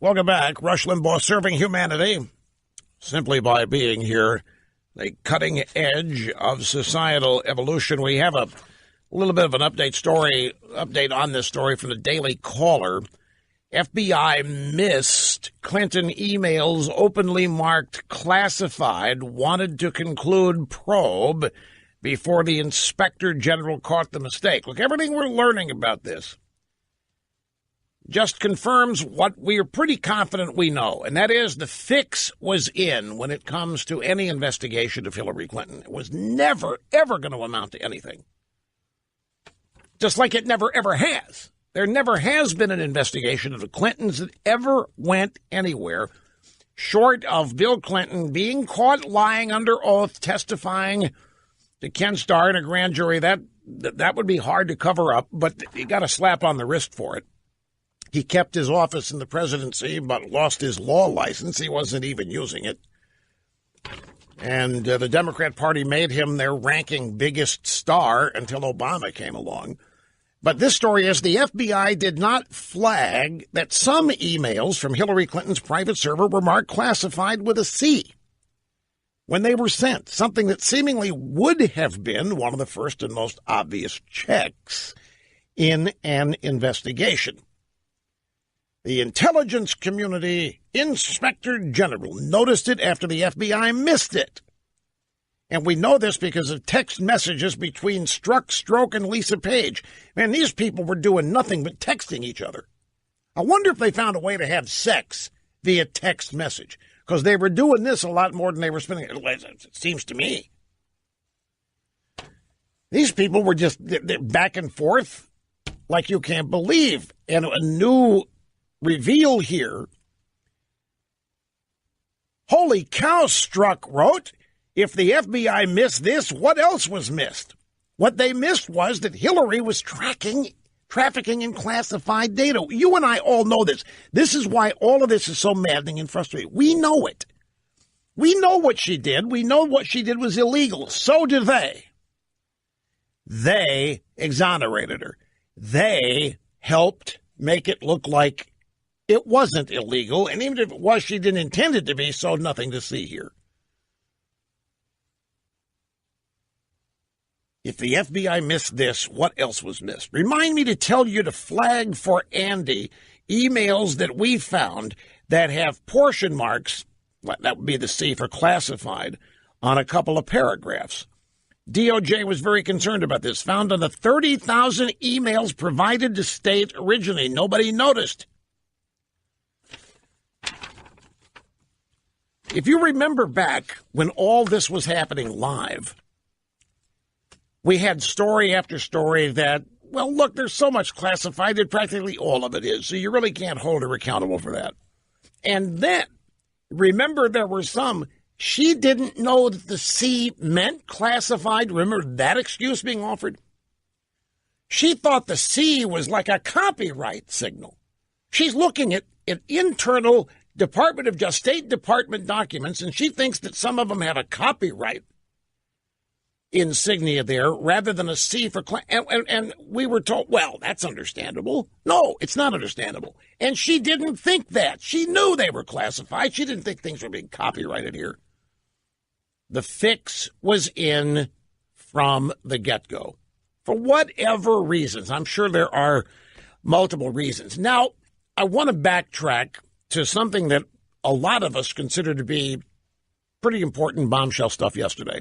Welcome back. Rush Limbaugh serving humanity simply by being here, the cutting edge of societal evolution. We have a little bit of an update on this story from the Daily Caller. FBI missed Clinton emails openly marked classified, wanted to conclude probe before the inspector general caught the mistake. Look, everything we're learning about this just confirms what we are pretty confident we know, and that is the fix was in when it comes to any investigation of Hillary Clinton. It was never, ever going to amount to anything. Just like it never, ever has. There never has been an investigation of the Clintons that ever went anywhere short of Bill Clinton being caught lying under oath, testifying to Ken Starr in a grand jury. That would be hard to cover up, but you got a slap on the wrist for it. He kept his office in the presidency, but lost his law license. He wasn't even using it. And the Democrat Party made him their ranking biggest star until Obama came along. But this story is the FBI did not flag that some emails from Hillary Clinton's private server were marked classified with a C when they were sent, something that seemingly would have been one of the first and most obvious checks in an investigation. The intelligence community inspector general noticed it after the FBI missed it. And we know this because of text messages between Stzrok, and Lisa Page. Man, these people were doing nothing but texting each other. I wonder if they found a way to have sex via text message, because they were doing this a lot more than they were spending. It seems to me. These people were just back and forth like you can't believe. And a new reveal here. Holy cow, Strzok wrote. If the FBI missed this, what else was missed? What they missed was that Hillary was trafficking in classified data. You and I all know this. This is why all of this is so maddening and frustrating. We know it. We know what she did. We know what she did was illegal. So did they. They exonerated her. They helped make it look like it wasn't illegal. And even if it was, she didn't intend it to be, so nothing to see here. If the FBI missed this, what else was missed? Remind me to tell you to flag for Andy emails that we found that have portion marks, that would be the C for classified, on a couple of paragraphs. DOJ was very concerned about this. Found on the 30,000 emails provided to state originally. Nobody noticed. If you remember back when all this was happening live, we had story after story that, well, look, there's so much classified that practically all of it is, so you really can't hold her accountable for that. And then, remember, there were some, she didn't know that the C meant classified. Remember that excuse being offered? She thought the C was like a copyright signal. She's looking at internal Department of Justice, State Department documents, and she thinks that some of them have a copyright insignia there rather than a C for and we were told, well, that's understandable. No, it's not understandable. And she didn't think that. She knew they were classified. She didn't think things were being copyrighted here. The fix was in from the get-go. For whatever reasons. I'm sure there are multiple reasons. Now, I want to backtrack to something that a lot of us consider to be pretty important bombshell stuff yesterday.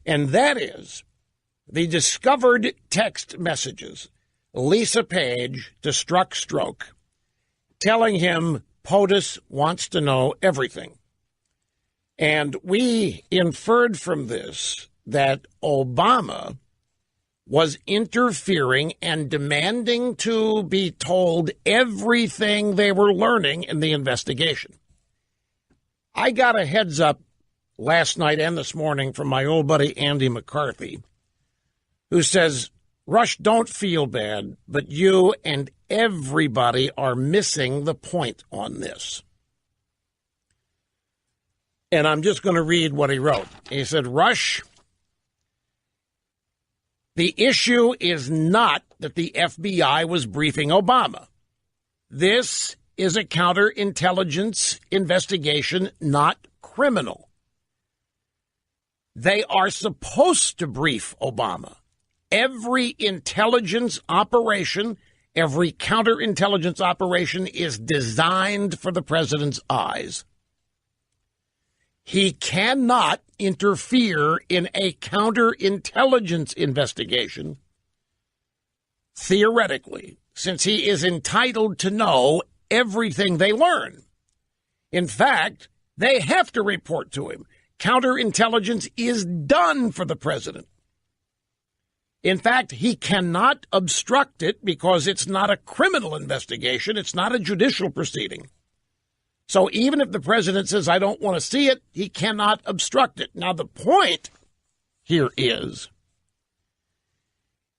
And that is the discovered text messages, Lisa Page to Strzok, telling him POTUS wants to know everything. And we inferred from this that Obama was interfering and demanding to be told everything they were learning in the investigation. I got a heads up last night and this morning from my old buddy Andy McCarthy, who says, Rush, don't feel bad, but you and everybody are missing the point on this. And I'm just going to read what he wrote. He said, Rush, the issue is not that the FBI was briefing Obama. This is a counterintelligence investigation, not criminal. They are supposed to brief Obama. Every intelligence operation, every counterintelligence operation is designed for the president's eyes. He cannot interfere in a counterintelligence investigation, theoretically, since he is entitled to know everything they learn. In fact, they have to report to him. Counterintelligence is done for the president. In fact, he cannot obstruct it because it's not a criminal investigation. It's not a judicial proceeding. So even if the president says, I don't want to see it, he cannot obstruct it. Now, the point here is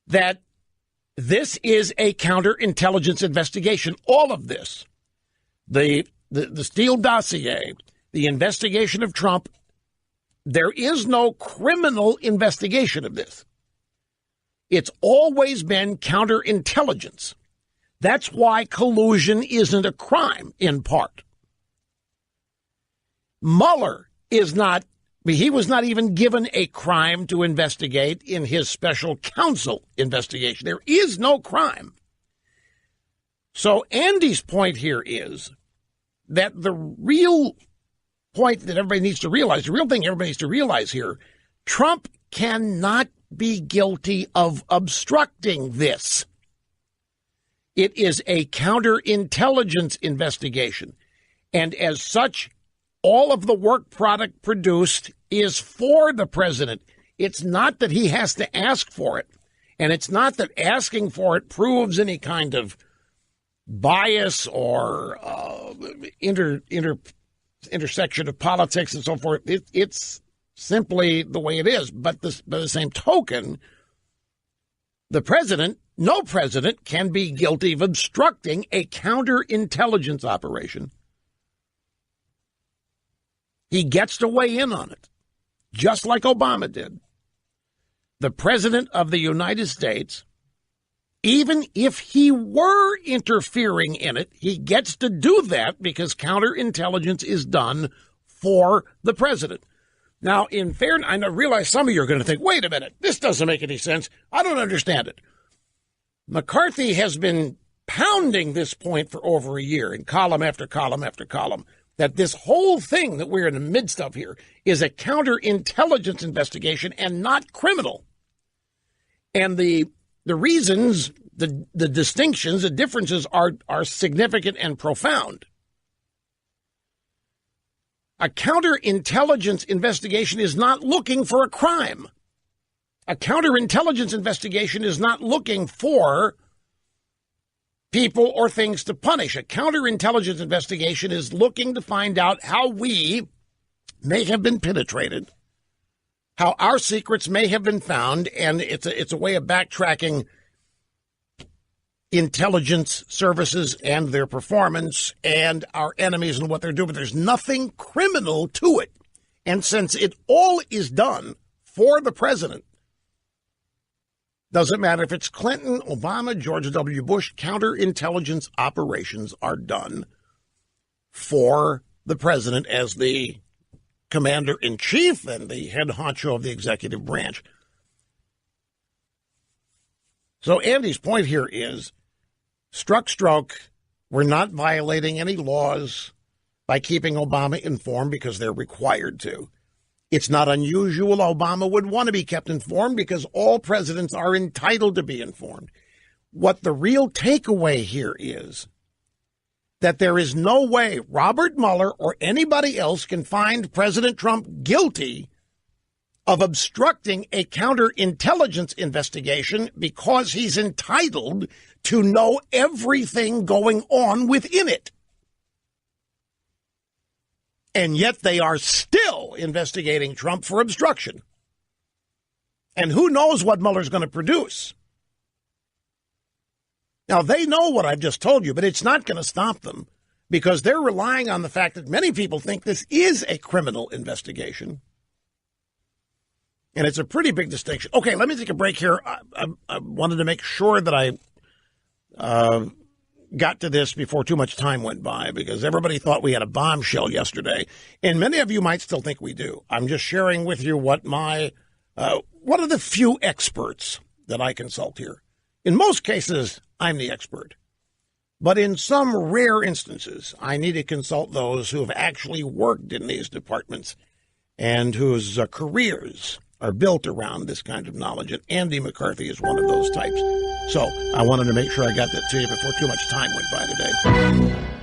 that this is a counterintelligence investigation. All of this, the Steele dossier, the investigation of Trump, there is no criminal investigation of this. It's always been counterintelligence. That's why collusion isn't a crime, in part. Mueller he was not even given a crime to investigate in his special counsel investigation. There is no crime. So Andy's point here is that the real point that everybody needs to realize, the real thing everybody needs to realize here, Trump cannot be guilty of obstructing this. It is a counterintelligence investigation. And as such, all of the work product produced is for the president. It's not that he has to ask for it. And it's not that asking for it proves any kind of bias or intersection of politics and so forth. It's simply the way it is. But by the same token, no president can be guilty of obstructing a counterintelligence operation. He gets to weigh in on it, just like Obama did. The president of the United States, even if he were interfering in it, he gets to do that because counterintelligence is done for the president. Now, in fairness, I realize some of you are going to think, wait a minute, this doesn't make any sense. I don't understand it. McCarthy has been pounding this point for over a year in column after column after column, that this whole thing that we're in the midst of here is a counterintelligence investigation and not criminal. And the reasons, the distinctions, the differences are significant and profound. A counterintelligence investigation is not looking for a crime. A counterintelligence investigation is not looking for people or things to punish. A counterintelligence investigation is looking to find out how we may have been penetrated, how our secrets may have been found, and it's a way of backtracking intelligence services and their performance and our enemies and what they're doing. But there's nothing criminal to it. And since it all is done for the president, doesn't matter if it's Clinton, Obama, George W. Bush, counterintelligence operations are done for the president as the commander-in-chief and the head honcho of the executive branch. So Andy's point here is, stroke, we're not violating any laws by keeping Obama informed because they're required to. It's not unusual Obama would want to be kept informed because all presidents are entitled to be informed. What the real takeaway here is that there is no way Robert Mueller or anybody else can find President Trump guilty of obstructing a counterintelligence investigation because he's entitled to know everything going on within it. And yet they are still investigating Trump for obstruction. And who knows what Mueller's going to produce? Now, they know what I've just told you, but it's not going to stop them because they're relying on the fact that many people think this is a criminal investigation. And it's a pretty big distinction. Okay, let me take a break here. I wanted to make sure that I got to this before too much time went by, because everybody thought we had a bombshell yesterday, and many of you might still think we do. I'm just sharing with you what one of the few experts that I consult here. In most cases, I'm the expert. But in some rare instances, I need to consult those who have actually worked in these departments and whose careers are built around this kind of knowledge. And Andy McCarthy is one of those types. So I wanted to make sure I got that to you before too much time went by today.